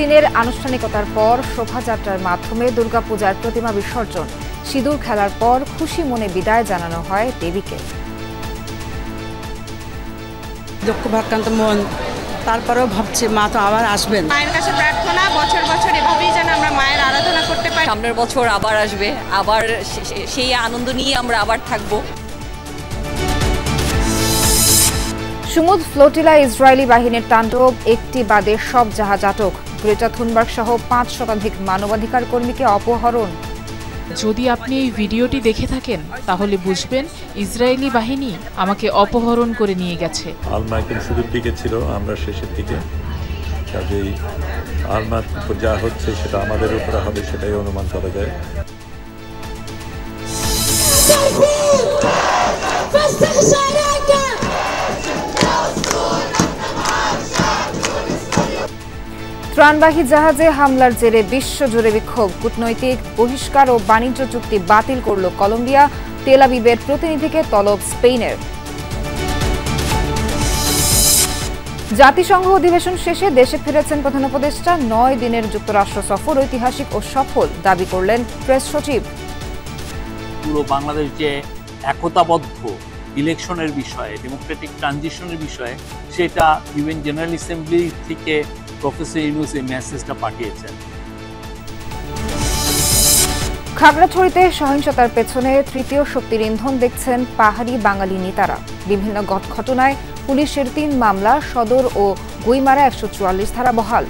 দিনের আনুষ্ঠানিকতার পর শোভাযাত্রার মাধ্যমে দুর্গাপূজার প্রতিমা বিসর্জন। সিঁদুর খেলার পর খুশি মনে বিদায় জানানো হয় দেবীকে। দুঃখ ভারাক্রান্ত মন, তারপরেও ভাবছি মা তো আবার আসবেন। মায়ের কাছে প্রার্থনা বছর বছর এভাবেই যেন আমরা মায়ের আরাধনা করতে পারি। সামনের বছর আবার আসবে, আবার সেই আনন্দ নিয়ে আমরা আবার থাকবো। সুমুদ ফ্লোটিলা ইসরায়েলি বাহিনীর তাণ্ডব, একটি বাদে সব জাহাজ আটক। গ্রেটা থুনবার্গ সহ ৫ শতাধিক মানবাধিকার কর্মীকে অপহরণ। যদি আপনি এই ভিডিওটি দেখে থাকেন তাহলে বুঝবেন ইসরায়েলি বাহিনী আমাকে অপহরণ করে নিয়ে গেছে। আলমা একদম শুরুর দিকে ছিল, আমরা শেষের দিকে। কাজেই আলমার যা হচ্ছে সেটা আমাদের উপরে হবে, সেটাই অনুমান করা যায়। ত্রাণবাহী জাহাজে হামলার জেরে বিশ্বজুড়ে বিক্ষোভ। কূটনৈতিক বহিষ্কার ও বাণিজ্য চুক্তি বাতিল করল কলম্বিয়া। তেল আবিবের প্রতিনিধিকে তলব স্পেনের। জাতিসংঘ অধিবেশন শেষে দেশে ফিরেছেন প্রধান উপদেষ্টা। ৯ দিনের যুক্তরাষ্ট্র সফর ঐতিহাসিক ও সফল দাবি করলেন প্রেস সচিব। পুরো বাংলাদেশ যে একতাবদ্ধ ইলেকশনের বিষয়ে, ডেমোক্রেটিক ট্রানজিশনের বিষয়ে, সেটা ইউএন জেনারেল অ্যাসেম্বলি থেকে প্রফেসর ইউনূস এই মেসেজটা পাঠিয়েছেন। খাগড়াছড়িতে সহিংসতার পেছনে তৃতীয় শক্তির ইন্ধন দেখছেন পাহাড়ি বাঙালি নেতারা। বিভিন্ন ঘটনায় পুলিশের ৩ মামলা, সদর ও গুইমারা ১৪৪ ধারা বহাল।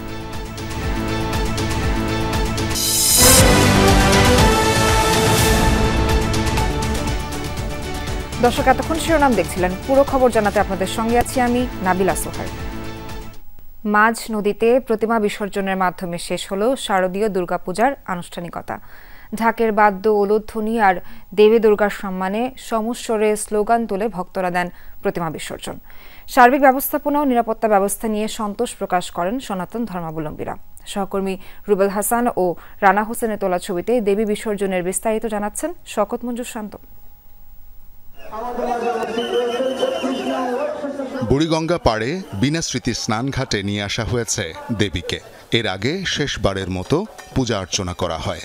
দর্শক, এতক্ষণ শিরোনাম দেখছিলেন। পুরো খবর জানাতে আপনাদের সঙ্গে আছি আমি নাবিলা সোহার। মাঝ নদীতে প্রতিমা বিসর্জনের মাধ্যমে শেষ হল শারদীয় দুর্গাপূজার আনুষ্ঠানিকতা। ঢাকের বাদ্য, উলুধ্বনি আর দেবী দুর্গার সম্মানে সমস্বরে স্লোগান তুলে ভক্তরা দেন প্রতিমা বিসর্জন। সার্বিক ব্যবস্থাপনা ও নিরাপত্তা ব্যবস্থা নিয়ে সন্তোষ প্রকাশ করেন সনাতন ধর্মাবলম্বীরা। সহকর্মী রুবেল হাসান ও রানা হোসেনের তোলা ছবিতে দেবী বিসর্জনের বিস্তারিত জানাচ্ছেন শওকত মঞ্জুর শান্ত। বুড়িগঙ্গা পাড়ে বিনা স্মৃতি স্নান ঘাটে নিয়ে আসা হয়েছে দেবীকে। এর আগে শেষবারের মতো পূজা অর্চনা করা হয়।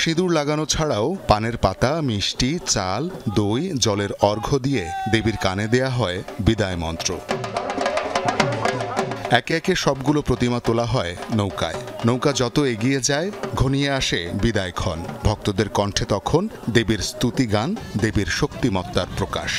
সিঁদুর লাগানো ছাড়াও পানের পাতা, মিষ্টি, চাল, দই, জলের অর্ঘ্য দিয়ে দেবীর কানে দেয়া হয় বিদায় মন্ত্র। একে একে সবগুলো প্রতিমা তোলা হয় নৌকায়। নৌকা যত এগিয়ে যায় ঘনিয়ে আসে বিদায়ক্ষণ। ভক্তদের কণ্ঠে তখন দেবীর স্তুতি গান, দেবীর শক্তিমত্তার প্রকাশ।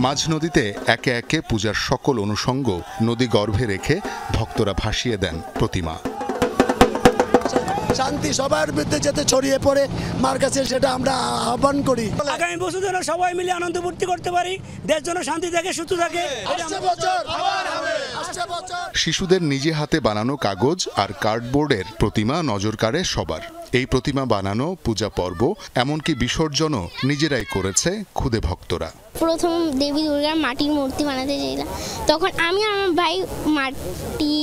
মাঝ নদীতে একে একে পূজার সকল অনুষঙ্গ নদী গর্ভে রেখে ভক্তরা ভাসিয়ে দেন প্রতিমা। শান্তি সবার মধ্যে যাতে ছড়িয়ে পড়ে মার কাছে, সেটা আমরা আহ্বান করি। আগামী বছর যেন সবাই মিলে আনন্দ ফুর্তি করতে পারি, দেশ যেন শান্তি থাকে, সুস্থ থাকে। শিশুদের নিজে হাতে বানানো কাগজ আর কার্ডবোর্ডের প্রতিমা নজর কাড়ে সবার। এই প্রতিমা বানানো, পূজা পর্ব, এমনকি বিসর্জনও নিজেরাই করেছে খুদে ভক্তরা। প্রথম দেবী দুর্গার মাটির মূর্তি বানাতে চাইলাম, তখন আমি আর আমার ভাই মাটি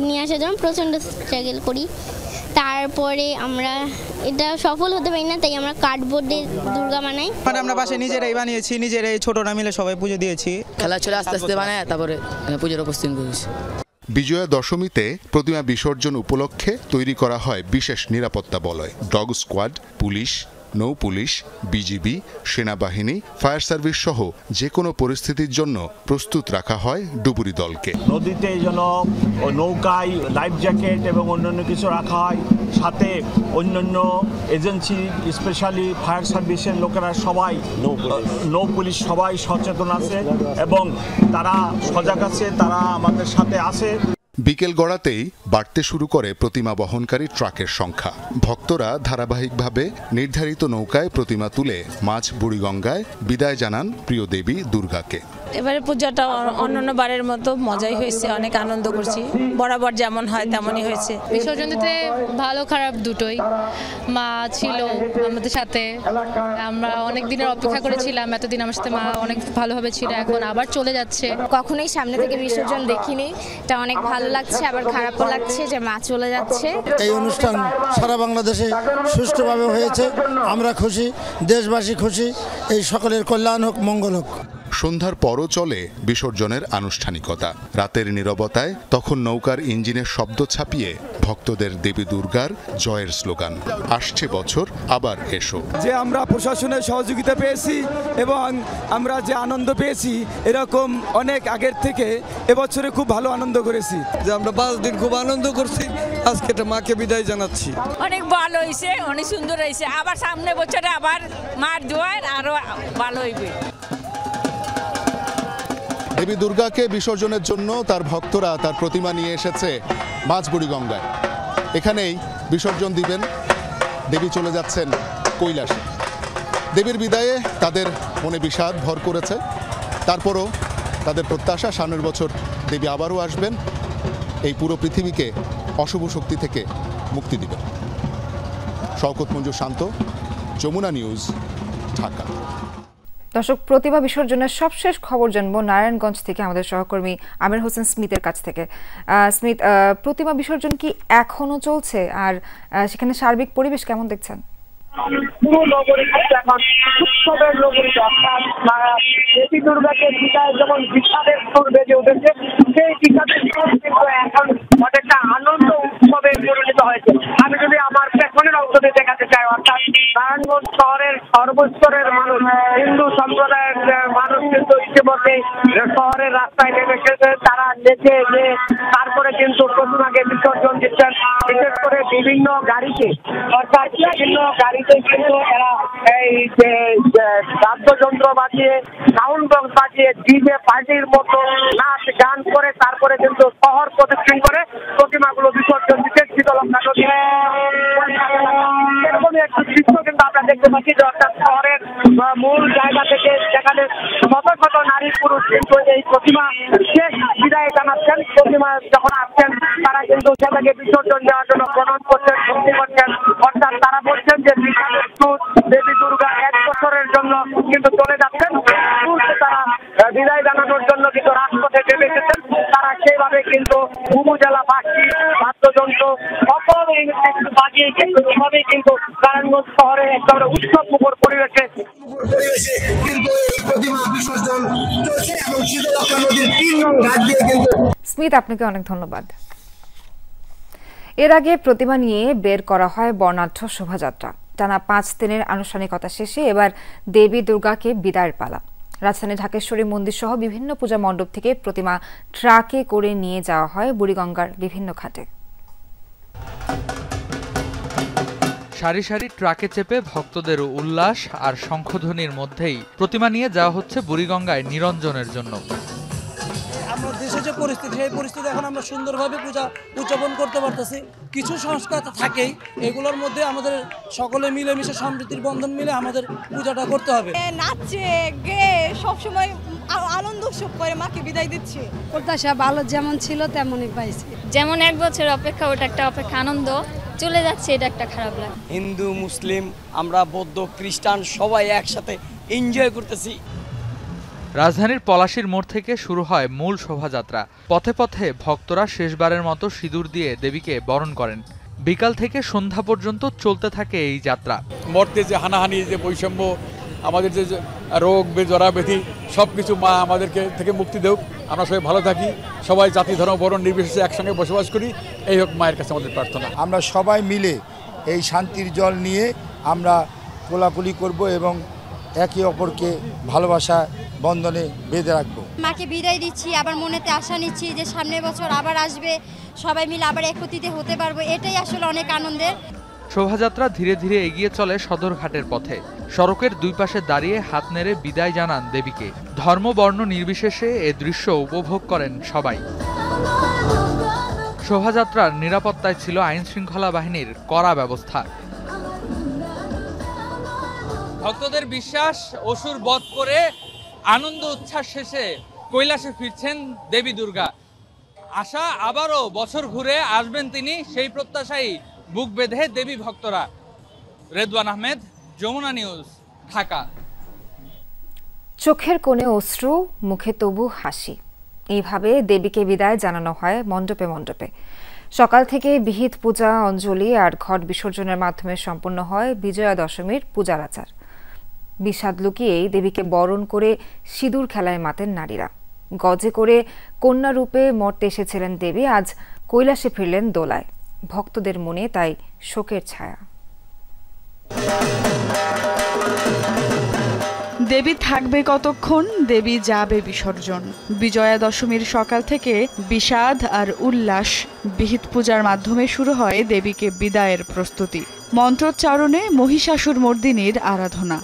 নিয়ে আসার জন্য প্রচণ্ড স্ট্রাগল করি। তারপরে আমরা এটা সফল হতে পারি না, তাই আমরা কার্ডবোর্ডে দুর্গা বানাই। আমরা বাসায় নিজেরাই বানিয়েছি, নিজেরাই ছোটরা মিলে সবাই পুজো দিয়েছি। খেলা চলে আস্তে আস্তে বানায় তারপরে পুজোর উপস্থিত করেছি। বিজয়া দশমীতে প্রতিমা বিসর্জন উপলক্ষে তৈরি করা হয় বিশেষ নিরাপত্তা বলয়। ডগ স্কোয়াড, পুলিশ, নৌ পুলিশ, বিজিবি, সেনাবাহিনী, ফায়ার সার্ভিস সহ যে কোনো পরিস্থিতির জন্য প্রস্তুত রাখা হয় ডুবুরি দলকে। নদীতে যেন নৌকায় লাইফ জ্যাকেট এবং অন্যান্য কিছু রাখা হয়, সাথে অন্যান্য এজেন্সি, স্পেশালি ফায়ার সার্ভিসের লোকেরা সবাই, নৌ পুলিশ সবাই সচেতন আছে এবং তারা সজাগ আছে, তারা আমাদের সাথে আছে। বিকেল গড়াতেই বাড়তে শুরু করে প্রতিমা বহনকারী ট্রাকের সংখ্যা। ভক্তরা ধারাবাহিকভাবে নির্ধারিত নৌকায় প্রতিমা তুলে মাঝ বুড়িগঙ্গায় বিদায় জানান প্রিয় দেবী দুর্গাকে। এবারে পূজাটা অন্যান্য বারের মতো মজাই হয়েছে, অনেক আনন্দ করছি। বরাবর যেমন হয় তেমনই হয়েছে। বিসর্জন দিতে ভালো খারাপ দুটোই। মা ছিল আমাদের সাথে, আমরা অনেক দিনের অপেক্ষা করেছিলাম, এতদিন আমার সাথে মা অনেক ভালোভাবে ছিল, এখন আবার চলে যাচ্ছে। কখনোই সামনে থেকে বিসর্জন দেখিনি, এটা অনেক ভালো ভালো লাগছে আবার খারাপও লাগছে যে মা চলে যাচ্ছে। এই অনুষ্ঠান সারা বাংলাদেশে সুষ্ঠুভাবে হয়েছে, আমরা খুশি, দেশবাসী খুশি, এই সকলের কল্যাণ হোক, মঙ্গল হোক। সন্ধ্যার পরও চলে বিসর্জনের আনুষ্ঠানিকতা। রাতের নীরবতায় তখন নৌকার ইঞ্জিনের শব্দ ছাপিয়ে ভক্তদের দেবী দুর্গার জয়ের স্লোগান, আসছে বছর আবার এসো। যে আমরা প্রশাসনের সহযোগিতা পেয়েছি এবং আমরা যে আনন্দ পেয়েছি এরকম অনেক আগের থেকে এবছরে খুব ভালো আনন্দ করেছি। যে আমরা 5 দিন খুব আনন্দ করছি, আজকে এটা মাকে বিদায় জানাচ্ছি। অনেক ভালো হয়েছে, অনেক সুন্দর হয়েছে, আবার সামনে বছরে আবার মার জোয়ার আরো ভালো হইবে। দেবী দুর্গাকে বিসর্জনের জন্য তার ভক্তরা তার প্রতিমা নিয়ে এসেছে মাঝ বুড়িগঙ্গায়। এখানেই বিসর্জন দিবেন। দেবী চলে যাচ্ছেন কৈলাসে। দেবীর বিদায়ে তাদের মনে বিষাদ ভর করেছে, তারপরও তাদের প্রত্যাশা সামনের বছর দেবী আবারও আসবেন, এই পুরো পৃথিবীকে অশুভ শক্তি থেকে মুক্তি দিবেন। শওকত মঞ্জু শান্ত, যমুনা নিউজ, ঢাকা। দর্শক, প্রতিমা বিসর্জনের সবশেষ খবর জানবো নারায়ণগঞ্জ থেকে আমাদের সহকর্মী আমির হোসেন স্মিথের কাছ থেকে। স্মিথ, প্রতিমা বিসর্জন কি এখনো চলছে, আর সেখানে সার্বিক পরিবেশ কেমন দেখছেন? পুরো নগরী এখন উৎসবের নগরী, অর্থাৎ দেবী দুর্গাকে বিদায় যেমন বিষাদের সুর বেজে উঠেছে, সেই বিষাদের সুর কিন্তু এখন অনেকটা আনন্দ উৎসবে পরিণত হয়েছে। আমি যদি আমার পেছনের অংশ দিয়ে দেখাতে চাই, অর্থাৎ নারায়ণগঞ্জ শহরের সর্বস্তরের মানুষ, হিন্দু সম্প্রদায়ের মানুষ কিন্তু ইতিমধ্যে শহরের রাস্তায় নেমে এসেছে। তারা দেখে যে তারপরে কিন্তু প্রতিমাকে বিসর্জন দিচ্ছেন, বিশেষ করে বিভিন্ন গাড়িতে, অর্থাৎ বিভিন্ন গাড়িতে কিন্তু এরা এই যে বাদ্যযন্ত্র বাজিয়ে, সাউন্ড বক্স বাজিয়ে, ডিজে পার্টির মতো নাচ গান করে তারপরে কিন্তু শহর প্রদক্ষিণ করে প্রতিমাগুলো বিসর্জন দিচ্ছে শীতলক্ষা নদী। এরকমই একটি দৃশ্য কিন্তু আমরা দেখতে পাচ্ছি, যে অর্থাৎ শহরের মূল জায়গা থেকে যেখানে শত শত নারী পুরুষ কিন্তু এই প্রতিমা শেষ বিদায় জানাচ্ছেন। প্রতিমা যখন আসছেন তারা কিন্তু সেটাকে বিসর্জন দেওয়ার জন্য প্রণাম করছেন, ভক্তি করছেন। অর্থাৎ তারা বলছেন যে দেবী দুর্গা 1 বছরের জন্য কিন্তু চলে যাচ্ছেন, তারা বিদায় জানানোর জন্য কিন্তু রাজপথে নেমে এসেছেন। তারা সেইভাবে কিন্তু উপজেলাবাসী বাদ্যযন্ত্র সকল বাজিয়ে কিন্তু এভাবেই কিন্তু নারায়ণগঞ্জ শহরে একেবারে উৎসব মুখর পরিবেশে কিন্তু এই প্রতিমা বিসর্জন চলছে এবং শীতলক্ষা নদীর 3 নং ঘাট দিয়ে কিন্তু। স্মিথ, আপনাকে অনেক ধন্যবাদ। এর আগে প্রতিমা নিয়ে বের করা হয় বর্ণাঢ্য শোভাযাত্রা। টানা 5 দিনের আনুষ্ঠানিকতা শেষে এবার দেবী দুর্গাকে বিদায়ের পালা। রাজধানী ঢাকেশ্বরী মন্দির সহ বিভিন্ন পূজা মণ্ডপ থেকে প্রতিমা ট্রাকে করে নিয়ে যাওয়া হয় বুড়িগঙ্গার বিভিন্ন ঘাটে। সারি সারি ট্রাকে চেপে ভক্তদের উল্লাস আর শঙ্খধ্বনির মধ্যেই প্রতিমা নিয়ে যাওয়া হচ্ছে বুড়িগঙ্গায় নিরঞ্জনের জন্য। আমরা দেশে যে পরিস্থিতি, সেই পরিস্থিতি এখন আমরা সুন্দরভাবে পূজা উদযাপন করতে পারতেছি। কিছু সংস্কার থাকেই, এগুলোর মধ্যে আমাদের সকলে মিলেমিশে সম্প্রীতির বন্ধন মিলে আমাদের পূজাটা করতে হবে। নাচে গেয়ে সবসময় আনন্দ উৎসব করে মাকে বিদায় দিচ্ছি। প্রত্যাশা ভালো যেমন ছিল তেমনই পাইছি। যেমন 1 বছর অপেক্ষা, ওটা একটা অপেক্ষা, আনন্দ চলে যাচ্ছে, এটা একটা খারাপ লাগে। হিন্দু মুসলিম আমরা বৌদ্ধ খ্রিস্টান সবাই একসাথে এনজয় করতেছি। রাজধানীর পলাশীর মোড় থেকে শুরু হয় মূল শোভাযাত্রা। পথে পথে ভক্তরা শেষবারের মতো সিঁদুর দিয়ে দেবীকে বরণ করেন। বিকাল থেকে সন্ধ্যা পর্যন্ত চলতে থাকে এই যাত্রা। মর্তে যে হানাহানি, যে বৈষম্য, আমাদের যে রোগ বেজরা ব্যাধি সব কিছু মা আমাদেরকে থেকে মুক্তি দেওক, আমরা সবাই ভালো থাকি, সবাই জাতি ধর্ম বর্ণ নির্বিশেষে একসঙ্গে বসবাস করি, এই হোক মায়ের কাছে আমাদের প্রার্থনা। আমরা সবাই মিলে এই শান্তির জল নিয়ে আমরা কোলাকুলি করব এবং একে অপরকে ভালোবাসা বন্ধনে বেঁধে রাখবো। মাকে বিদায় দিচ্ছি, আবার মনেতে আশা নিচ্ছি যে সামনের বছর আবার আসবে, সবাই মিলে আবার একত্রিত হতে পারবো, এটাই আসলে অনেক আনন্দের। শোভাযাত্রা ধীরে ধীরে এগিয়ে চলে সদরঘাটের পথে। সড়কের 2 পাশে দাঁড়িয়ে হাত নেড়ে বিদায় জানান দেবীকে। ধর্ম বর্ণ নির্বিশেষে এ দৃশ্য উপভোগ করেন সবাই। শোভাযাত্রার নিরাপত্তায় ছিল আইনশৃঙ্খলা বাহিনীর কড়া ব্যবস্থা। ভক্তদের বিশ্বাস অসুর বধ করে আনন্দ উচ্ছ্বাস শেষে কৈলাসে ফিরছেন দেবী দুর্গা। আশা আবারও বছর ঘুরে আসবেন তিনি, সেই প্রত্যাশাই বুক বেঁধে দেবী ভক্তরা। রেদওয়ান আহমেদ, যমুনা নিউজ, ঢাকা। চোখের কোণে অশ্রু, মুখে তবু হাসি। এইভাবে দেবীকে বিদায় জানানো হয় মণ্ডপে মণ্ডপে। সকাল থেকে বিহিত পূজা, অঞ্জলি আর ঘট বিসর্জনের মাধ্যমে সম্পন্ন হয় বিজয়া দশমীর পূজার আচার। বিষাদ লুকিয়েই দেবীকে বরণ করে সিঁদুর খেলায় মাতেন নারীরা। গজে করে কন্যা রূপে মর্তে এসেছিলেন দেবী, আজ কৈলাসে ফিরলেন দোলায়। ভক্তদের মনে তাই শোকের ছায়া। দেবী থাকবে কতক্ষণ, দেবী যাবে বিসর্জন। বিজয়া দশমীর সকাল থেকে বিষাদ আর উল্লাস। বিহিত পূজার মাধ্যমে শুরু হয় দেবীকে বিদায়ের প্রস্তুতি। মন্ত্রোচ্চারণে মহিষাসুর মর্দিনীর আরাধনা।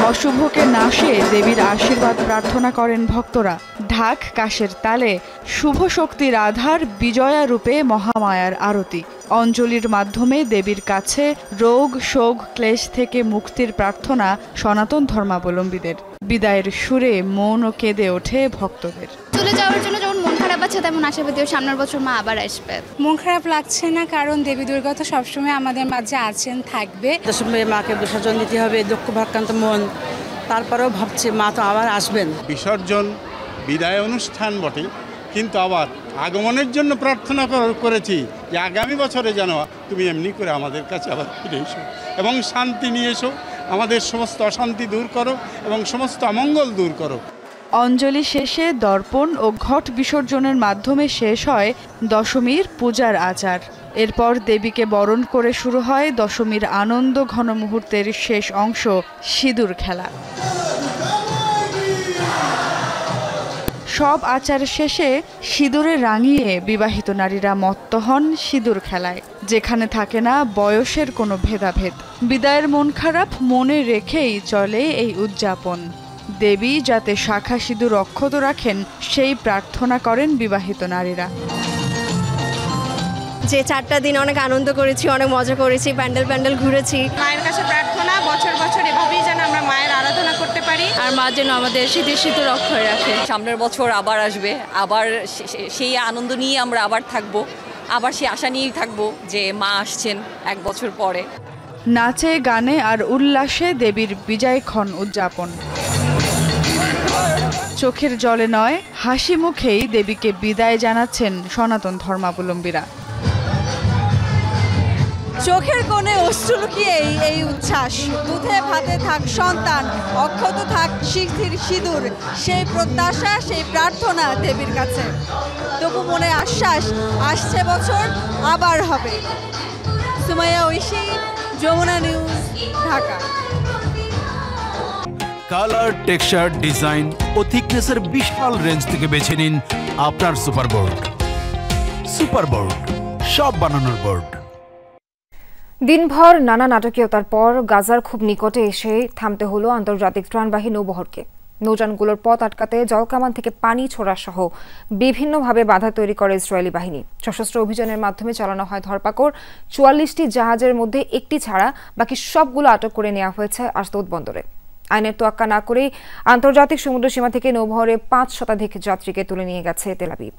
অশুভকে নাশে দেবীর আশীর্বাদ প্রার্থনা করেন ভক্তরা। ঢাক কাশের তালে শুভ শক্তির আধার বিজয়া রূপে মহামায়ার আরতি। অঞ্জলির মাধ্যমে দেবীর কাছে রোগ শোক ক্লেশ থেকে মুক্তির প্রার্থনা সনাতন ধর্মাবলম্বীদের। বিদায়ের সুরে মন ও কেঁদে ওঠে ভক্তদের। চলে যাওয়ার জন্য যেমন মন খারাপ আছে তেমন আশাবাদী সামনের বছর মা আবার আসবে। মন খারাপ লাগছে না, কারণ দেবী দুর্গা তো সবসময় আমাদের মাঝে আছেন, থাকবে। দশমীর মাকে বিসর্জন দিতে হবে, দুঃখ ভাক্রান্ত মন, তারপরেও ভাবছে মা তো আবার আসবেন। বিসর্জন বিদায় অনুষ্ঠান বটে, কিন্তু আবার আগমনের জন্য প্রার্থনা করেছি যে আগামী বছরে যেন তুমি এমনি করে আমাদের কাছে আবার ফিরে এসো এবং শান্তি নিয়ে এসো, আমাদের সমস্ত অশান্তি দূর করো এবং সমস্ত অমঙ্গল দূর করো। অঞ্জলি শেষে দর্পণ ও ঘট বিসর্জনের মাধ্যমে শেষ হয় দশমীর পূজার আচার। এরপর দেবীকে বরণ করে শুরু হয় দশমীর আনন্দ ঘন মুহূর্তের শেষ অংশ, সিঁদুর খেলা। সব আচার শেষে সিঁদুরে রাঙিয়ে বিবাহিত নারীরা মত্ত হন সিঁদুর খেলায়, যেখানে থাকে না বয়সের কোনো ভেদাভেদ। বিদায়ের মন খারাপ মনে রেখেই চলে এই উদযাপন। দেবী যাতে শাখা সিঁদুর অক্ষত রাখেন সেই প্রার্থনা করেন বিবাহিত নারীরা। যে 4টা দিন অনেক আনন্দ করেছি, অনেক মজা করেছি, প্যান্ডেল ঘুরেছি। মায়ের কাছে প্রার্থনা বছর বছর এভাবেই যেন আমরা মায়ের আরাধনা করতে পারি, আর মা যেন আমাদের সিঁদুর অক্ষয় রাখে। সামনের বছর আবার আসবে, আবার সেই আনন্দ নিয়ে আমরা আবার থাকবো, আবার সেই আশা নিয়েই থাকবো যে মা আসছেন 1 বছর পরে। নাচে গানে আর উল্লাসে দেবীর বিজয়ক্ষণ উদযাপন। চোখের জলে নয়, হাসি মুখেই দেবীকে বিদায় জানাচ্ছেন সনাতন ধর্মাবলম্বীরা। চোখের কোণে অশ্রু লুকিয়েই এই উচ্ছ্বাস। দুধে ভাতে থাক সন্তান, অক্ষত থাক শিথির সিঁদুর, সেই প্রত্যাশা, সেই প্রার্থনা দেবীর কাছে। তবু মনে আশ্বাস, আসছে বছর আবার হবে। Sumaiya Oishi, Jamuna news, Dhaka. Colour, texture, design ও থিকনেসের বিশাল রেঞ্জ থেকে বেছে নিন আপনার সুপারবোর্ড। সুপারবোর্ড, সব বানানোর বোর্ড। দিনভর নানা নাটকীয়তার পর গাজার খুব নিকটে এসে থামতে হলো আন্তর্জাতিক ত্রাণবাহী নৌবহরকে। নৌযানগুলোর পথ আটকাতে জলকামান থেকে পানি ছোড়া সহ বিভিন্নভাবে বাধা তৈরি করে ইসরায়েলি বাহিনী। সশস্ত্র অভিযানের মাধ্যমে চালানো হয় ধরপাকড়। 44টি জাহাজের মধ্যে একটি ছাড়া বাকি সবগুলো আটক করে নেওয়া হয়েছে আশদোদ বন্দরে। আইনের তোয়াক্কা না করেই আন্তর্জাতিক সমুদ্র সীমা থেকে নৌবহরে 5 শতাধিক যাত্রীকে তুলে নিয়ে গেছে তেল আবিব।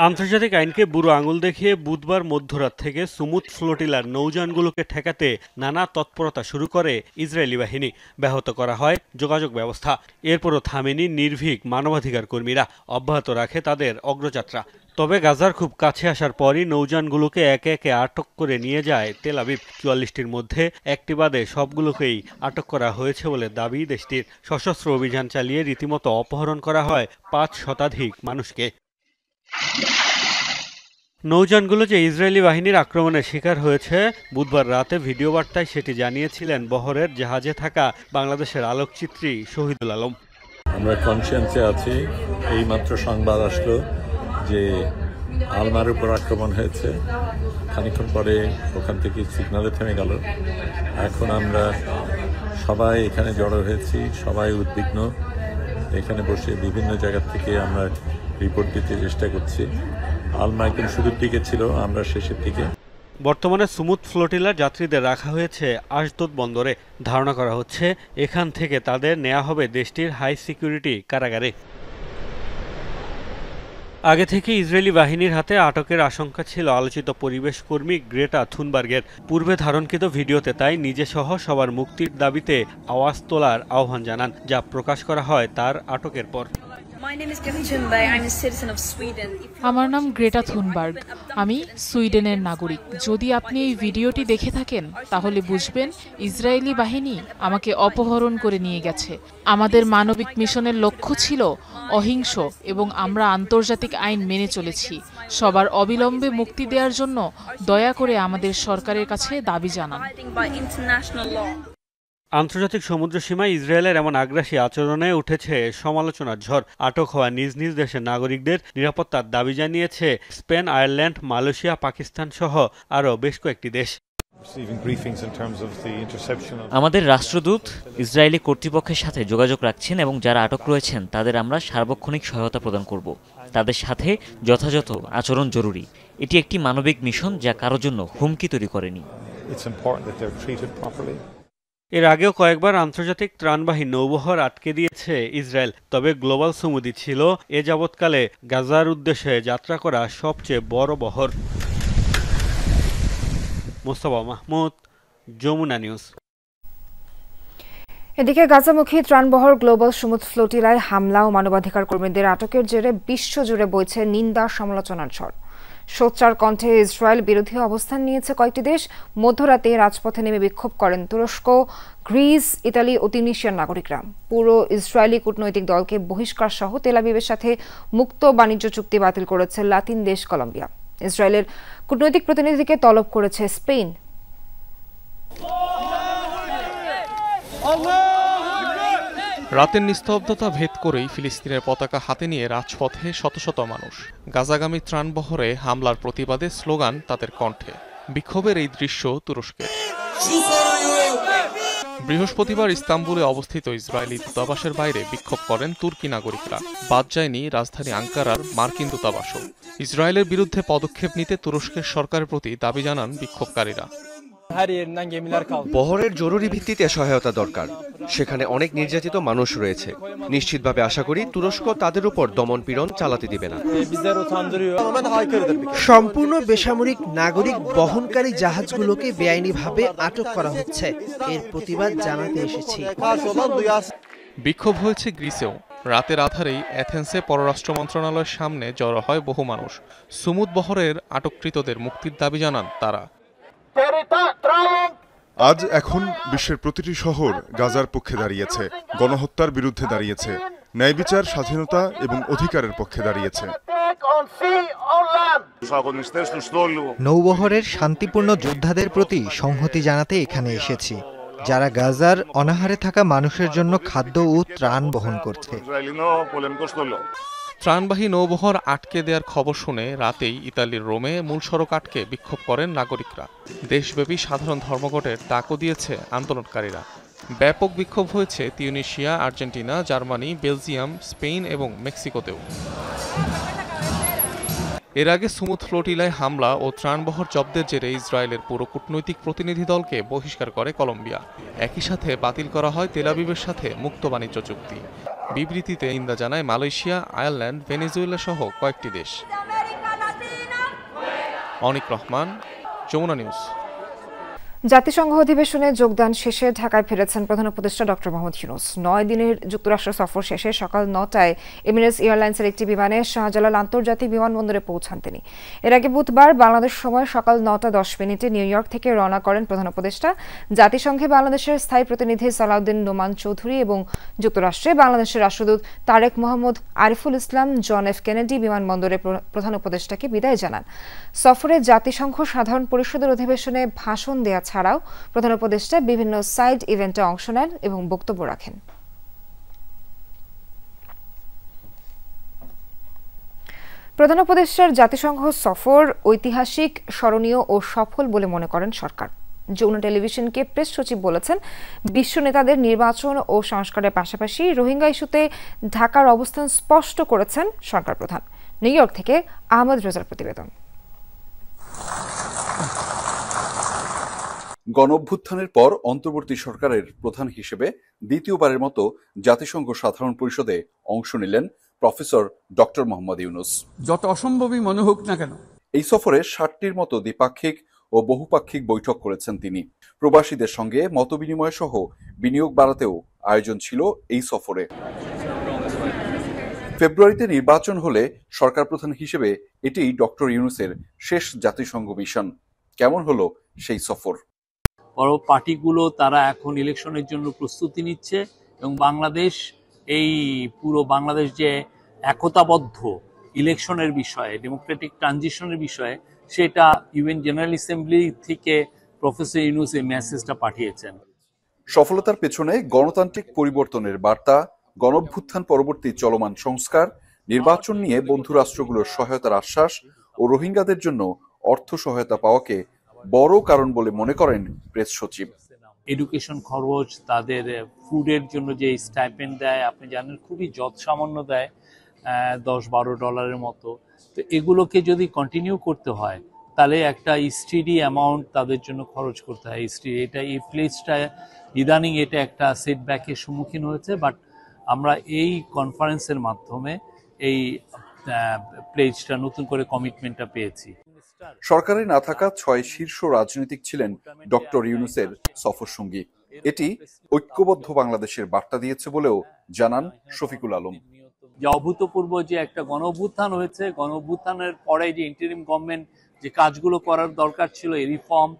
আন্তর্জাতিক আইনকে বুড়ো আঙুল দেখিয়ে বুধবার মধ্যরাত থেকে সুমুদ ফ্লোটিলার নৌযানগুলোকে ঠেকাতে নানা তৎপরতা শুরু করে ইসরায়েলি বাহিনী। ব্যাহত করা হয় যোগাযোগ ব্যবস্থা। এরপরও থামেনি নির্ভীক মানবাধিকার কর্মীরা, অব্যাহত রাখে তাদের অগ্রযাত্রা। তবে গাজার খুব কাছে আসার পরই নৌযানগুলোকে একে একে আটক করে নিয়ে যায় তেল আবিব। 44টির মধ্যে একটি বাদে সবগুলোকেই আটক করা হয়েছে বলে দাবি দেশটির। সশস্ত্র অভিযান চালিয়ে রীতিমতো অপহরণ করা হয় 5 শতাধিক মানুষকে। নৌযানগুলো যে ইসরায়েলি বাহিনীর আক্রমণের শিকার হয়েছে, বুধবার রাতে ভিডিও বার্তায় সেটি জানিয়েছিলেন বহরের জাহাজে থাকা বাংলাদেশের আলোকচিত্রী শহীদুল আলম। আমরা কনসিয়েন্সে আছি, এইমাত্র সংবাদ আসলো যে আলমার উপর আক্রমণ হয়েছে। খানিকক্ষণ পরে ওখান থেকে সিগনালে থেমে গেল। এখন আমরা সবাই এখানে জড়ো হয়েছি, সবাই উদ্বিগ্ন। এখানে বসে বিভিন্ন জায়গা থেকে আমরা রিপোর্ট দিতে চেষ্টা করছি। আলমা একদম শুরুর দিকে ছিল, আমরা শেষের দিকে। বর্তমানে সুমুদ ফ্লোটিলার যাত্রীদের রাখা হয়েছে আশদোদ বন্দরে। ধারণা করা হচ্ছে এখান থেকে তাদের নেওয়া হবে দেশটির হাই সিকিউরিটি কারাগারে। আগে থেকে ইসরায়েলি বাহিনীর হাতে আটকের আশঙ্কা ছিল আলোচিত পরিবেশ কর্মী গ্রেটা থুনবার্গের। পূর্বে ধারণকৃত ভিডিওতে তাই নিজে সহ সবার মুক্তির দাবিতে আওয়াজ তোলার আহ্বান জানান, যা প্রকাশ করা হয় তার আটকের পর। আমার নাম গ্রেটা থুনবার্গ, আমি সুইডেনের নাগরিক। যদি আপনি এই ভিডিওটি দেখে থাকেন তাহলে বুঝবেন ইসরায়েলি বাহিনী আমাকে অপহরণ করে নিয়ে গেছে। আমাদের মানবিক মিশনের লক্ষ্য ছিল অহিংস এবং আমরা আন্তর্জাতিক আইন মেনে চলেছি। সবার অবিলম্বে মুক্তি দেওয়ার জন্য দয়া করে আমাদের সরকারের কাছে দাবি জানান। আন্তর্জাতিক সমুদ্র সীমায় ইসরায়েলের এমন আগ্রাসী আচরণে উঠেছে সমালোচনার ঝড়। আটক হওয়া নিজ নিজ দেশের নাগরিকদের নিরাপত্তার দাবি জানিয়েছে স্পেন, আয়ারল্যান্ড, মালয়েশিয়া, পাকিস্তান সহ আরও বেশ কয়েকটি দেশ। আমাদের রাষ্ট্রদূত ইসরায়েলি কর্তৃপক্ষের সাথে যোগাযোগ রাখছেন এবং যারা আটক রয়েছেন তাদের আমরা সার্বক্ষণিক সহায়তা প্রদান করব। তাদের সাথে যথাযথ আচরণ জরুরি। এটি একটি মানবিক মিশন যা কারোর জন্য হুমকি তৈরি করেনি। এর আগেও কয়েকবার আন্তর্জাতিক ত্রাণবাহী নৌবহর আটকে দিয়েছে ইসরায়েল। তবে গ্লোবাল সুমুদি ছিল এ যাবৎকালে গাজার উদ্দেশ্যে যাত্রা করা সবচেয়ে বড় বহর। মোস্তফা মাহমুদ, যমুনা নিউজ। এদিকে গাজামুখী ত্রাণবহর গ্লোবাল সুমুদ ফ্লোটিলায় হামলা ও মানবাধিকার কর্মীদের আটকের জেরে বিশ্বজুড়ে বইছে নিন্দা সমালোচনার ঝড়। সোচ্চার কণ্ঠে ইসরায়েল বিরোধী অবস্থান নিয়েছে কয়েকটি দেশ। মধ্যরাতে রাজপথে নেমে বিক্ষোভ করেন তুরস্ক, গ্রিস, ইতালি ও তিউনিসিয়ার নাগরিকরা। পুরো ইসরায়েলি কূটনৈতিক দলকে বহিষ্কার সহ তেল আবিবের সাথে মুক্ত বাণিজ্য চুক্তি বাতিল করেছে লাতিন দেশ কলম্বিয়া। ইসরায়েলের কূটনৈতিক প্রতিনিধিকে তলব করেছে স্পেন। রাতের নিস্তব্ধতা ভেদ করেই ফিলিস্তিনের পতাকা হাতে নিয়ে রাজপথে শত শত মানুষ। গাজাগামী ত্রাণবহরে হামলার প্রতিবাদে স্লোগান তাদের কণ্ঠে। বিক্ষোভের এই দৃশ্য তুরস্কের। বৃহস্পতিবার ইস্তাম্বুলে অবস্থিত ইসরায়েলি দূতাবাসের বাইরে বিক্ষোভ করেন তুর্কি নাগরিকরা। বাদ যায়নি রাজধানী আঙ্কারার মার্কিন দূতাবাসও। ইসরায়েলের বিরুদ্ধে পদক্ষেপ নিতে তুরস্কের সরকারের প্রতি দাবি জানান বিক্ষোভকারীরা। বহরের জরুরি ভিত্তিতে সহায়তা দরকার। সেখানে অনেক নির্যাতিত মানুষ রয়েছে। নিশ্চিতভাবে আশা করি তুরস্ক তাদের উপর দমনপীড়ন চালাতে দিবে না। সম্পূর্ণ বেসামরিক নাগরিক বহনকারী জাহাজগুলোকে বেআইনিভাবে আটক করা হচ্ছে। এর প্রতিবাদ জানাতে এসেছি। বিক্ষোভ হয়েছে গ্রিসেও। রাতের আধারেই অ্যাথেন্সে পররাষ্ট্র মন্ত্রণালয়ের সামনে জড়ো হয় বহু মানুষ। সুমুদ বহরের আটককৃতদের মুক্তির দাবি জানান তারা। আজ এখন বিশ্বের প্রতিটি শহর গাজার পক্ষে দাঁড়িয়েছে, গণহত্যার বিরুদ্ধে দাঁড়িয়েছে, ন্যায় বিচার, স্বাধীনতা এবং অধিকারের পক্ষে দাঁড়িয়েছে। নৌবহরের শান্তিপূর্ণ যোদ্ধাদের প্রতি সংহতি জানাতে এখানে এসেছি, যারা গাজার অনাহারে থাকা মানুষের জন্য খাদ্য ও ত্রাণ বহন করছে। ত্রাণবাহী নৌবহর আটকে দেওয়ার খবর শুনে রাতেই ইতালির রোমে মূল সড়ক আটকে বিক্ষোভ করেন নাগরিকরা। দেশব্যাপী সাধারণ ধর্মঘটের ডাকও দিয়েছে আন্দোলনকারীরা। ব্যাপক বিক্ষোভ হয়েছে Tunisia, Argentina, Germany, Belgium, Spain এবং মেক্সিকোতেও। এর আগে সুমুদ ফ্লোটিলায় হামলা ও ত্রাণবহর জব্দের জেরে ইসরায়েলের পুরো কূটনৈতিক প্রতিনিধি দলকে বহিষ্কার করে কলম্বিয়া। একই সাথে বাতিল করা হয় তেল আবিবের সাথে মুক্ত বাণিজ্য চুক্তি। বিবৃতিতে নিন্দা জানায় মালয়েশিয়া, আয়ারল্যান্ড, ভেনেজুয়েলা সহ কয়েকটি দেশ। অনিক রহমান, যমুনা নিউজ। জাতিসংঘ অধিবেশনে যোগদান শেষে ঢাকায় ফিরেছেন প্রধান উপদেষ্টা ডক্টর মোহাম্মদ ইউনূস। 9 দিনের যুক্তরাষ্ট্র সফর শেষে সকাল 9টায় এমিরেটস এয়ারলাইন্সের একটি বিমানে শাহজালাল আন্তর্জাতিক বিমানবন্দরে পৌঁছান তিনি। এর আগে বুধবার বাংলাদেশ সময় সকাল 9:10 নিউ ইয়র্ক থেকে রওনা করেন প্রধান উপদেষ্টা। জাতিসংঘে বাংলাদেশের স্থায়ী প্রতিনিধি সালাউদ্দিন নোমান চৌধুরী এবং যুক্তরাষ্ট্রে বাংলাদেশের রাষ্ট্রদূত Tarique Mohammad Ariful Islam John F Kennedy বিমানবন্দরে প্রধান উপদেষ্টাকে বিদায় জানান। সফরে জাতিসংঘ সাধারণ পরিষদের অধিবেশনে ভাষণ দেয়া ছাড়াও প্রধান উপদেষ্টা বিভিন্ন সাইড ইভেন্টে অংশ নেন এবং বক্তব্য রাখেন। প্রধান উপদেষ্টার জাতিসংঘ সফর ঐতিহাসিক, স্মরণীয় ও সফল বলে মনে করেন সরকার। যমুনা টেলিভিশনকে প্রেস সচিব বলেছেন, বিশ্ব নেতাদের নির্বাচন ও সংস্কারের পাশাপাশি রোহিঙ্গা ইস্যুতে ঢাকার অবস্থান স্পষ্ট করেছেন সরকার প্রধান। নিউ ইয়র্ক থেকে আহমদ রেজার প্রতিবেদন। গণঅভ্যুত্থানের পর অন্তর্বর্তী সরকারের প্রধান হিসেবে দ্বিতীয়বারের মতো জাতিসংঘ সাধারণ পরিষদে অংশ নিলেন প্রফেসর ডক্টর মোহাম্মদ ইউনূস। যত অসম্ভবই মনে হোক না কেন, এই সফরে 60টির মতো দ্বিপাক্ষিক ও বহুপাক্ষিক বৈঠক করেছেন তিনি। প্রবাসীদের সঙ্গে মতবিনিময় সহ বিনিয়োগ বাড়াতেও আয়োজন ছিল এই সফরে। ফেব্রুয়ারিতে নির্বাচন হলে সরকার প্রধান হিসেবে এটিই ডক্টর ইউনূসের শেষ জাতিসংঘ মিশন। কেমন হলো সেই সফর? বড় পার্টিগুলো তারা এখন ইলেকশনের জন্য প্রস্তুতি নিচ্ছে এবং বাংলাদেশ, এই পুরো বাংলাদেশ যে একতাবদ্ধ ইলেকশনের বিষয়ে, ডেমোক্রেটিক ট্রানজিশনের বিষয়ে, সেটা ইউএন জেনারেল অ্যাসেম্বলি থেকে প্রফেসর ইউনূস এই মেসেজটা পাঠিয়েছেন। সফলতার পেছনে গণতান্ত্রিক পরিবর্তনের বার্তা, গণঅভ্যুত্থান পরবর্তী চলমান সংস্কার, নির্বাচন নিয়ে বন্ধু রাষ্ট্রগুলোর সহায়তার আশ্বাস ও রোহিঙ্গাদের জন্য অর্থ সহায়তা পাওয়াকে বড় কারণ বলে মনে করেন প্রেস সচিব। এডুকেশন খরচ, তাদের ফুডের জন্য যে স্টাইপেন্ড দেয়, আপনি জানেন খুবই যৎসামান্য দেয়, $10-12 মতো। তো এগুলোকে যদি কন্টিনিউ করতে হয় তাহলে একটা স্টেডি অ্যামাউন্ট তাদের জন্য খরচ করতে হয়। এটা এই প্লেসটা ইদানিং এটা একটা সেটব্যাকের সম্মুখীন হয়েছে, বাট আমরা এই কনফারেন্সের মাধ্যমে এই প্লেসটা নতুন করে কমিটমেন্টটা পেয়েছি। সরকারে না থাকা 6 শীর্ষ রাজনীতিক ছিলেন ডক্টর ইউনূসের সফর সঙ্গী। এটি ঐক্যবদ্ধ বাংলাদেশের বার্তা দিয়েছে বলেও জানান শফিকুল আলম। যে অভূতপূর্ব যে একটা গণঅভ্যুত্থান হয়েছে, গণঅভ্যুত্থানের পরে যে ইন্টারিম গভর্নমেন্ট যে কাজগুলো করার দরকার ছিল, এই রিফর্ম,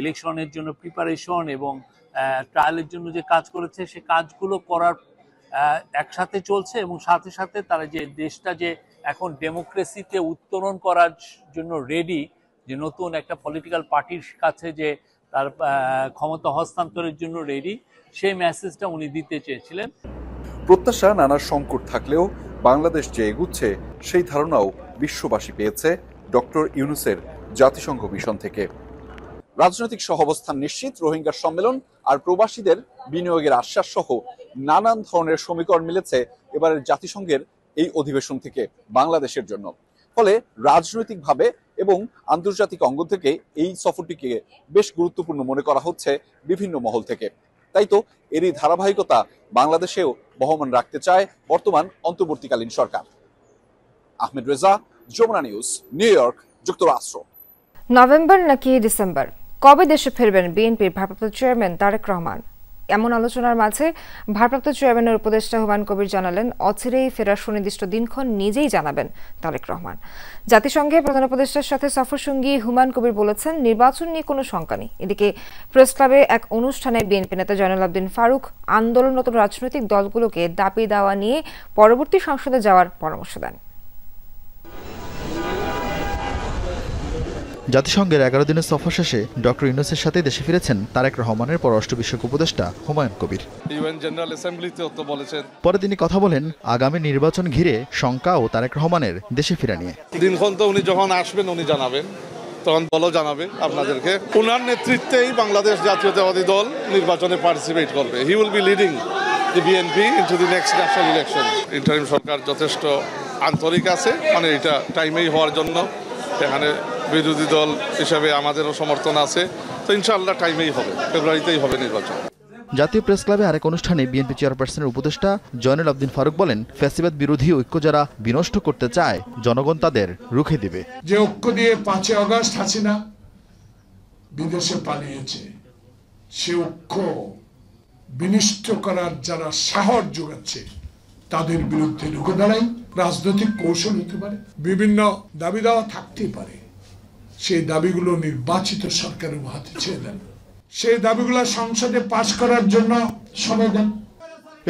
ইলেকশনের জন্য প্রিপারেশন এবং ট্রায়ালের জন্য যে কাজ করেছে, সে কাজগুলো করার একসাথে চলছে এবং সাথে সাথে তারা যে দেশটা যে এখন ডেমোক্রেসিতে উত্তরণ করার জন্য রেডি, যে নতুন একটা পলিটিক্যাল পার্টির কাছে যে তার ক্ষমতা হস্তান্তরের জন্য রেডি, সেই মেসেজটা উনি দিতে চেয়েছিলেন। প্রত্যাশা নানা সংকট থাকলেও বাংলাদেশ যে এগুচ্ছে সেই ধারণাও বিশ্ববাসী পেয়েছে ডক্টর ইউনূসের জাতিসংঘ মিশন থেকে। রাজনৈতিক সহাবস্থান নিশ্চিত, রোহিঙ্গা সম্মেলন আর প্রবাসীদের বিনিয়োগের আশ্বাস সহ নানান ধরনের সমীকরণ মিলেছে এবারের জাতিসংঘের এই অধিবেশন থেকে বাংলাদেশের জন্য। ফলে রাজনৈতিকভাবে এবং আন্তর্জাতিক অঙ্গন থেকে এই সফরটিকে বেশ গুরুত্বপূর্ণ মনে করা হচ্ছে বিভিন্ন মহল থেকে। তাই তো এরই ধারাবাহিকতা বাংলাদেশেও বহমান রাখতে চায় বর্তমান অন্তর্বর্তীকালীন সরকার। Ahmed Reza, Jamuna news, New York, যুক্তরাষ্ট্র। নভেম্বর নাকি ডিসেম্বর, কবে দেশে ফিরবেন বিএনপির ভারপ্রাপ্ত চেয়ারম্যান তারেক রহমান? এমন আলোচনার মাঝে ভারপ্রাপ্ত চেয়ারম্যানের উপদেষ্টা হুমায়ুন কবির জানালেন, অচিরেই ফেরার সুনির্দিষ্ট দিনক্ষণ নিজেই জানাবেন তারেক রহমান। জাতিসংঘে প্রধান উপদেষ্টার সাথে সফরসঙ্গী হুমায়ুন কবির বলেছেন, নির্বাচন নিয়ে কোনো শঙ্কা নেই। এদিকে প্রেস ক্লাবে এক অনুষ্ঠানে বিএনপি নেতা জয়নুল আবদিন ফারুক আন্দোলনরত রাজনৈতিক দলগুলোকে দাবি দাওয়া নিয়ে পরবর্তী সংসদে যাওয়ার পরামর্শ দেন। জাতিসংঘের 11 দিনের সফর শেষে ডক্টর ইউনূসের সাথে দেশে ফিরেছেন তারেক রহমানের পররাষ্ট্র বিষয়ক উপদেষ্টা হুমায়ুন কবির। ইউএন জেনারেল অ্যাসেম্বলিতেও তো বলেছেন। পরে তিনি কথা বলেন আগামী নির্বাচন ঘিরে শঙ্কা ও তারেক রহমানের দেশে ফেরা নিয়ে। দিনক্ষণ তো উনি যখন আসবেন উনি জানাবেন, তখন দলও জানাবে আপনাদেরকে। ওনার নেতৃত্বেই বাংলাদেশ জাতীয়তাবাদী দল নির্বাচনে পার্টিসিপেট করবে। He will be leading the BNP into the next national election. Interim সরকার যথেষ্ট আন্তরিক আছে, মানে এটা টাইমেই হওয়ার জন্য। এখানে বিরোধী দল হিসাবে আমাদেরও সমর্থন আছে, তো ইনশাআল্লাহ টাইমেই হবে, ফেব্রুয়ারিতেই হবে নির্বাচন। জাতীয় প্রেস ক্লাবে আরেক অনুষ্ঠানে বিএনপি চেয়ারপারসনের উপদেষ্টা জয়নুল আবদিন ফারুক বলেন, ফ্যাসিবাদ বিরোধী ঐক্য যারা বিনষ্ট করতে চায় জনগণ তাদের রুখে দিবে। যে ঐক্য দিয়ে 5 আগস্ট হাসিনা বিদেশে পালিয়েছে, সে ঐক্য বিনষ্ট করার যারা সাহস যোগাচ্ছে তাদের বিরুদ্ধে রুখে দাঁড়াই। রাজনৈতিক কৌশল হতে পারে, বিভিন্ন দাবি দেওয়া থাকতেই পারে, সেই দাবিগুলো নির্বাচিত সরকারের হাতে ছেড়ে দেন। সেই দাবিগুলো সংসদে পাশ করার জন্য সময় দেন।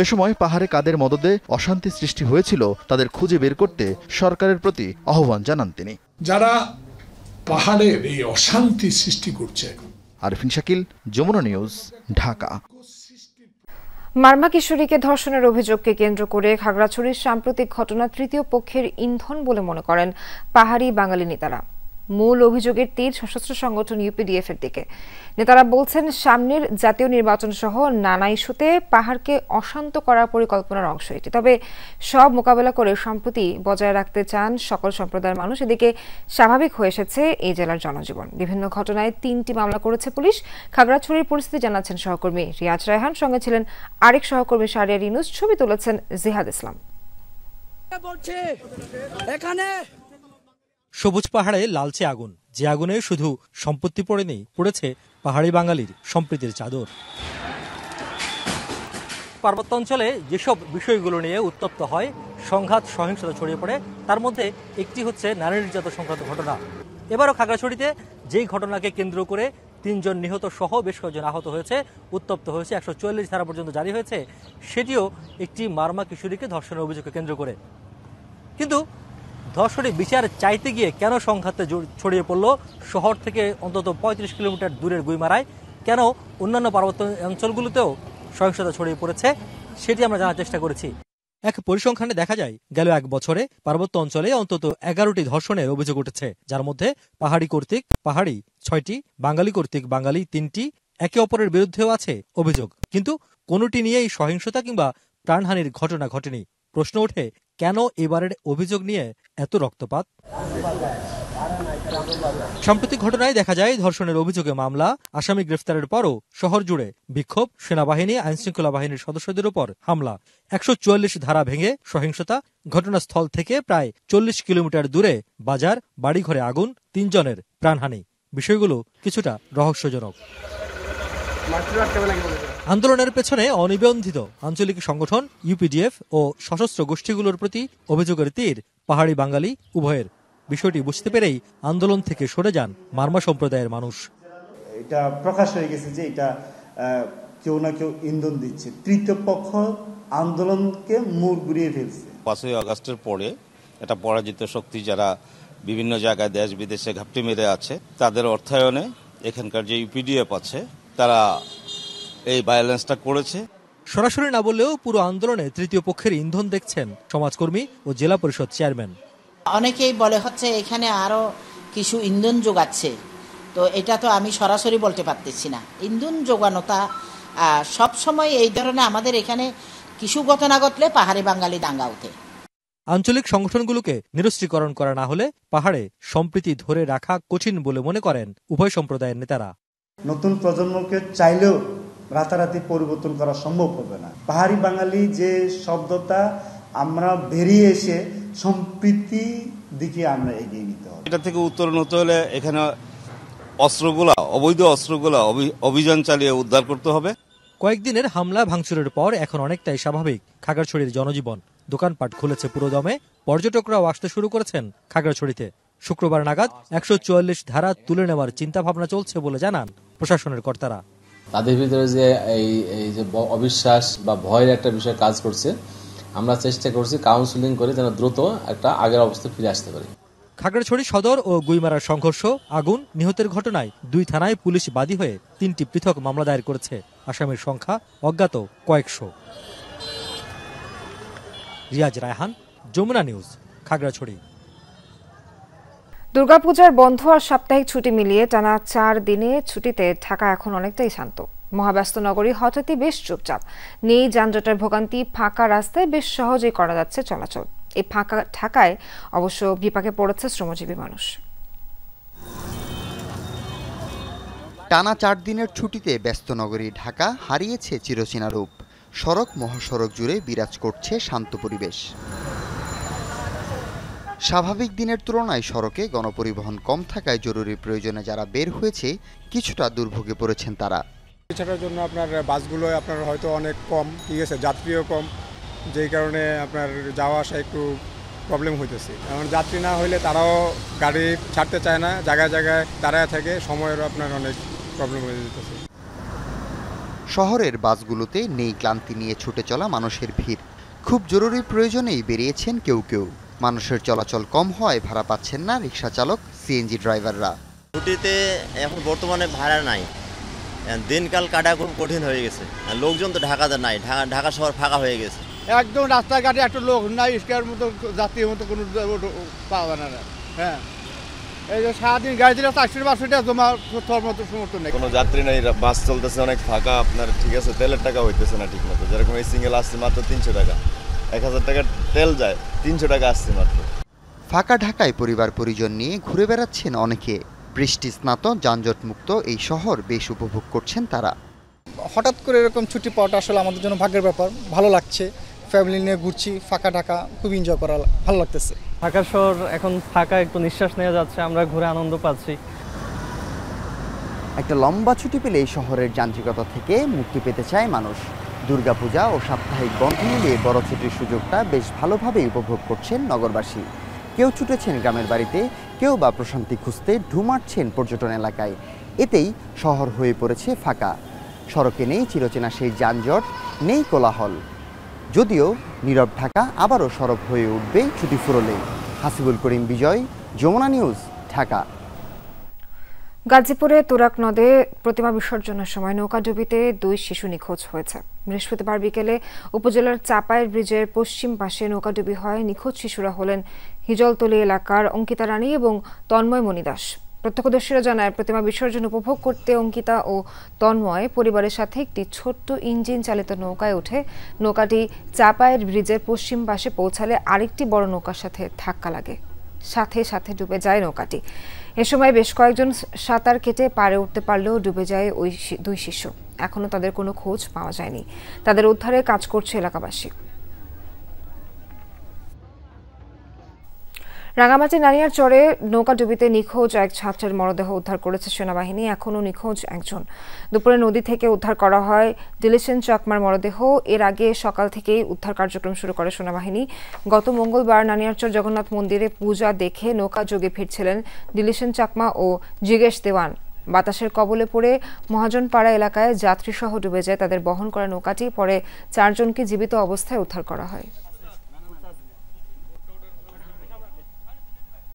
এ সময় পাহাড়ে কাদের মদদে অশান্তি সৃষ্টি হয়েছিল তাদের খুঁজে বের করতে সরকারের প্রতি আহ্বান জানান তিনি। যারা পাহাড়ের এই অশান্তি সৃষ্টি করছে। আরিফিন শাকিল, যমুনা নিউজ, ঢাকা। মারমা কিশোরীকে ধর্ষণের অভিযোগকে কেন্দ্র করে খাগড়াছড়ির সাম্প্রতিক ঘটনা তৃতীয় পক্ষের ইন্ধন বলে মনে করেন পাহাড়ি বাঙালি নেতারা। মূল অভিযোগের তীর সশস্ত্র সংগঠন ইউপিডিএফ এর দিকে। নেতারা বলছেন, সামনের জাতীয় নির্বাচন সহ নানা ইস্যুতে পাহাড়কে অশান্ত করার পরিকল্পনার অংশ এটি। তবে সব মোকাবেলা করে সম্প্রতি বজায় রাখতে চান সকল সম্প্রদায়ের মানুষ। এদিকে স্বাভাবিক হয়ে এসেছে এই জেলার জনজীবন। বিভিন্ন ঘটনায় 3টি মামলা করেছে পুলিশ। খাগড়াছড়ির পরিস্থিতি জানাচ্ছেন সহকর্মী রিয়াজ রায়হান, সঙ্গে ছিলেন আরেক সহকর্মী শাহরিয়ার ইউনুস, ছবি তুলেছেন জিহাদ ইসলাম। এখানে সবুজ পাহাড়ে লালচে আগুন, যে আগুনে শুধু সম্পত্তি পড়েনি, পড়েছে পাহাড়ি বাঙালির সম্প্রীতির চাদর। পার্বত্য অঞ্চলে যেসব বিষয়গুলো নিয়ে উত্তপ্ত হয়, সংঘাত সহিংসতা ছড়িয়ে পড়ে, তার মধ্যে একটি হচ্ছে নারী নির্যাতন সংক্রান্ত ঘটনা। এবারও খাগড়াছড়িতে যেই ঘটনাকে কেন্দ্র করে 3 জন নিহত সহ বেশ কয়েকজন আহত হয়েছে, উত্তপ্ত হয়েছে, 144 ধারা পর্যন্ত জারি হয়েছে, সেটিও একটি মারমা কিশোরীকে ধর্ষণের অভিযোগকে কেন্দ্র করে। কিন্তু ধর্ষণের বিচার চাইতে গিয়ে কেন সংঘাতে ছড়িয়ে পড়ল শহর থেকে অন্তত 35 কিলোমিটার দূরের গুইমারায়? কেন অন্যান্য পার্বত্য অঞ্চলগুলোতেও সহিংসতা ছড়িয়ে পড়েছে, সেটি আমরা জানার চেষ্টা করেছি। এক পরিসংখ্যানে দেখা যায়, গেল 1 বছরে পার্বত্য অঞ্চলে অন্তত 11টি ধর্ষণের অভিযোগ উঠেছে, যার মধ্যে পাহাড়ি কর্তৃক পাহাড়ি 6টি, বাঙালি কর্তৃক বাঙালি 3টি, একে অপরের বিরুদ্ধেও আছে অভিযোগ। কিন্তু কোনোটি নিয়েই সহিংসতা কিংবা প্রাণহানির ঘটনা ঘটেনি। প্রশ্ন ওঠে, কেন এবারের অভিযোগ নিয়ে এত রক্তপাত? সাম্প্রতিক ঘটনায় দেখা যায়, ধর্ষণের অভিযোগে মামলা, আসামি গ্রেফতারের পরও শহর জুড়ে বিক্ষোভ, সেনাবাহিনী, আইনশৃঙ্খলা বাহিনীর সদস্যদের উপর হামলা, 144 ধারা ভেঙে সহিংসতা, ঘটনাস্থল থেকে প্রায় 40 কিলোমিটার দূরে বাজার, বাড়িঘরে আগুন, 3 জনের প্রাণহানি। বিষয়গুলো কিছুটা রহস্যজনক। আন্দোলনের পেছনে অনিবন্ধিত আঞ্চলিক সংগঠন ইউপিডিএফ ও সশস্ত্র গোষ্ঠীগুলোর প্রতি অভিযোগের তীর পাহাড়ি বাঙালি উভয়ের। বিষয়টি বুঝতে পেরেই আন্দোলন থেকে সরে যান মারমা সম্প্রদায়ের মানুষ। এটা প্রকাশ হয়ে গেছে যে এটা কেউ না কেউ ইন্ধন দিচ্ছে, তৃতীয় পক্ষ আন্দোলনকে মোড় ঘুরিয়ে ফেলছে। 5ই আগস্টের পরে এটা পরাজিত শক্তি যারা বিভিন্ন জায়গায় দেশ বিদেশে ঘাপটি মেরে আছে, তাদের অর্থায়নে এখানকার যে ইউপিডিএফ আছে তারা এই ভায়োলেন্সটা করেছে। সরাসরি না বললেও পুরো আন্দোলনে তৃতীয় পক্ষের ইন্ধন দেখছেন সমাজকর্মী ও জেলা পরিষদ চেয়ারম্যান। অনেকেই বলে হচ্ছে এখানে আরো কিছু ইন্ধন যোগাচ্ছে, তো এটা তো আমি সরাসরি বলতে পারতেছি না। ইন্ধন যোগানোটা সবসময় এই ধরনের আমাদের এখানে কিছু ঘটনা ঘটলে পাহাড়ি বাঙালি দাঙ্গা ওঠে। আঞ্চলিক সংগঠনগুলোকে নিরস্ত্রীকরণ করা না হলে পাহাড়ে সম্প্রীতি ধরে রাখা কঠিন বলে মনে করেন উভয় সম্প্রদায়ের নেতারা। নতুন প্রজন্মকে চাইলেও রাতারাতি পরিবর্তন করা সম্ভব হবে না। পাহাড়ি বাঙালি যে শব্দটা আমরা বেরিয়ে এসে সম্প্রীতি দিকে আমরা এগিয়ে নিতে হবে। এটা থেকে উত্তরণ হতে হলে এখানে অস্ত্রগুলা, অবৈধ অস্ত্রগুলা অভিযান চালিয়ে উদ্ধার করতে হবে। কয়েকদিনের হামলা ভাঙচুরের পর এখন অনেকটাই স্বাভাবিক খাগড়াছড়ির জনজীবন। দোকানপাট খুলেছে পুরোদমে, পর্যটকরাও আসতে শুরু করেছেন খাগড়াছড়িতে। শুক্রবার নাগাদ 144 ধারা তুলে নেওয়ার চিন্তা ভাবনা চলছে বলে জানান প্রশাসনের কর্তারা। তাদের ভিতরে যে এই যে অবিশ্বাস বা ভয়ের একটা বিষয় কাজ করছে, আমরা চেষ্টা করছি কাউন্সিলিং করে যেন দ্রুত একটা আগের অবস্থা ফিরে আসতে পারি। খাগড়াছড়ি সদর ও গুইমারার সংঘর্ষ, আগুন, নিহতের ঘটনায় 2 থানায় পুলিশ বাদী হয়ে 3টি পৃথক মামলা দায়ের করেছে। আসামির সংখ্যা অজ্ঞাত কয়েকশো। রিয়াজ রায়হান, যমুনা নিউজ, খাগড়াছড়ি। দুর্গাপূজার বন্ধ আর সাপ্তাহিক ছুটি মিলিয়ে টানা 4 দিনে ছুটিতে ঢাকা এখন অনেকটাই শান্ত। মহাব্যস্ত নগরী হঠাৎই বেশ চুপচাপ, নেই যানজটের ভোগান্তি, ফাঁকা রাস্তায় বেশ সহজেই করা যাচ্ছে চলাচল। এই ফাঁকা ঢাকায় অবশ্য বিপাকে পড়েছে শ্রমজীবী মানুষ। টানা 4 দিনের ছুটিতে ব্যস্ত নগরী ঢাকা হারিয়েছে চিরচেনা রূপ। সড়ক মহাসড়ক জুড়ে বিরাজ করছে শান্ত পরিবেশ। স্বাভাবিক দিনের তুলনায় সড়কে গণপরিবহন কম থাকায় জরুরি প্রয়োজনে যারা বের হয়েছে কিছুটা দুর্ভোগে পড়েছেন তারা। এছাড়ার জন্য আপনার বাসগুলো আপনার হয়তো অনেক কম, ঠিক আছে, যাত্রীও কম, যেই কারণে আপনার যাওয়া আসা একটু প্রবলেম হইতেছে। কারণ যাত্রী না হইলে তারাও গাড়ি ছাড়তে চায় না, জায়গায় জায়গায় দাঁড়ায় থাকে, সময়েরও আপনার অনেক প্রবলেম হয়ে যেতেছে। শহরের বাসগুলোতে নেই ক্লান্তি নিয়ে ছুটে চলা মানুষের ভিড়। খুব জরুরি প্রয়োজনেই বেরিয়েছেন কেউ কেউ। মানুষের চলাচল কম হওয়ায় ভাড়া পাচ্ছেন না রিক্সা চালক, সিএনজি ড্রাইভাররা। ছুটিতে এখন বর্তমানে ভাড়া নাই, দিনকাল কাটা খুব কঠিন হয়ে গেছে। লোকজন তো ঢাকাতে নাই, ঢাকা শহর ফাঁকা হয়ে গেছে। একদম রাস্তাঘাটে একটা লোক নাই, ইস্কার মতো যাত্রীর মতো কোনো পাওয়া যায় না। হ্যাঁ, এই যে সারাদিন গাড়ি দিলে 400-500 জমা তোর মতো সমর্থন নেই, কোনো যাত্রী নাই, বাস চলতেছে অনেক ফাঁকা আপনার, ঠিক আছে, তেলের টাকা হইতেছে না ঠিক মতো। যেরকম এই সিঙ্গেল আসছে মাত্র 300 টাকা, 1000 টাকার তেল যায়, 300 টাকা আসছে মাত্র। ফাঁকা ঢাকায় পরিবার পরিজন নিয়ে ঘুরে বেড়াচ্ছেন অনেকে। বৃষ্টি স্নাত যানজট মুক্ত এই শহর বেশ উপভোগ করছেন তারা। হঠাৎ করে এরকম ছুটি পাওয়াটা আসলে আমাদের জন্য ভাগ্যের ব্যাপার, ভালো লাগছে। ফ্যামিলি নিয়ে ঘুরছি, ফাঁকা ঢাকা খুব এনজয় করা ভালো লাগতেছে। ঢাকা শহর এখন ফাঁকা, একটু নিঃশ্বাস নেওয়া যাচ্ছে, আমরা ঘুরে আনন্দ পাচ্ছি। একটা লম্বা ছুটি পেলে এই শহরের যান্ত্রিকতা থেকে মুক্তি পেতে চায় মানুষ। দুর্গাপূজা ও সাপ্তাহিক বন্ধ মিলিয়ে বড় ছুটির সুযোগটা বেশ ভালোভাবেই উপভোগ করছেন নগরবাসী। কেউ ছুটেছেন গ্রামের বাড়িতে, কেউ বা প্রশান্তি খুঁজতে ঢুঁ মারছেন পর্যটন এলাকায়। এতেই শহর হয়ে পড়েছে ফাঁকা। সড়কে নেই চিরচেনা সেই যানজট, নেই কোলাহল। যদিও নীরব ঢাকা আবারও সরব হয়ে উঠবে ছুটি ফুরলে। হাসিবুল করিম বিজয়, যমুনা নিউজ, ঢাকা। গাজীপুরে তুরাগ নদে প্রতিমা বিসর্জনের সময় নৌকাডুবিতে 2 শিশু নিখোঁজ হয়েছে। বৃহস্পতিবার বিকেলে উপজেলার চাপায়ের ব্রিজের পশ্চিম পাশে নৌকাডুবি হয়। নিখোঁজ শিশুরা হলেন হিজলতলী এলাকার অঙ্কিতা রানী এবং তন্ময় মণি দাস। প্রত্যক্ষদর্শীরা জানায়, প্রতিমা বিসর্জন উপভোগ করতে অঙ্কিতা ও তন্ময় পরিবারের সাথে একটি ছোট্ট ইঞ্জিন চালিত নৌকায় উঠে নৌকাটি চাপায়ের ব্রিজের পশ্চিম পাশে পৌঁছালে আরেকটি বড় নৌকার সাথে ধাক্কা লাগে। সাথে সাথে ডুবে যায় নৌকাটি। এ সময় বেশ কয়েকজন সাঁতার কেটে পাড়ে উঠতে পারলেও ডুবে যায় ওই 2 শিশু। এখনো তাদের কোনো খোঁজ পাওয়া যায়নি। তাদের উদ্ধারে কাজ করছে এলাকাবাসী। রাঙামাটি নানিয়ারচরে নৌকাডুবিতে নিখোঁজ এক ছাত্রের মরদেহ উদ্ধার করেছে সেনাবাহিনী। এখনও নিখোঁজ একজন। দুপুরে নদী থেকে উদ্ধার করা হয় দিলেশন চাকমার মরদেহ। এর আগে সকাল থেকেই উদ্ধার কার্যক্রম শুরু করে সেনাবাহিনী। গত মঙ্গলবার নানিয়ারচর জগন্নাথ মন্দিরে পূজা দেখে নৌকা যোগে ফিরছিলেন দিলেশন চাকমা ও জিগেশ দেওয়ান। বাতাসের কবলে পড়ে মহাজনপাড়া এলাকায় যাত্রীসহ ডুবে যায় তাদের বহন করা নৌকাটি। পরে 4 জনকে জীবিত অবস্থায় উদ্ধার করা হয়।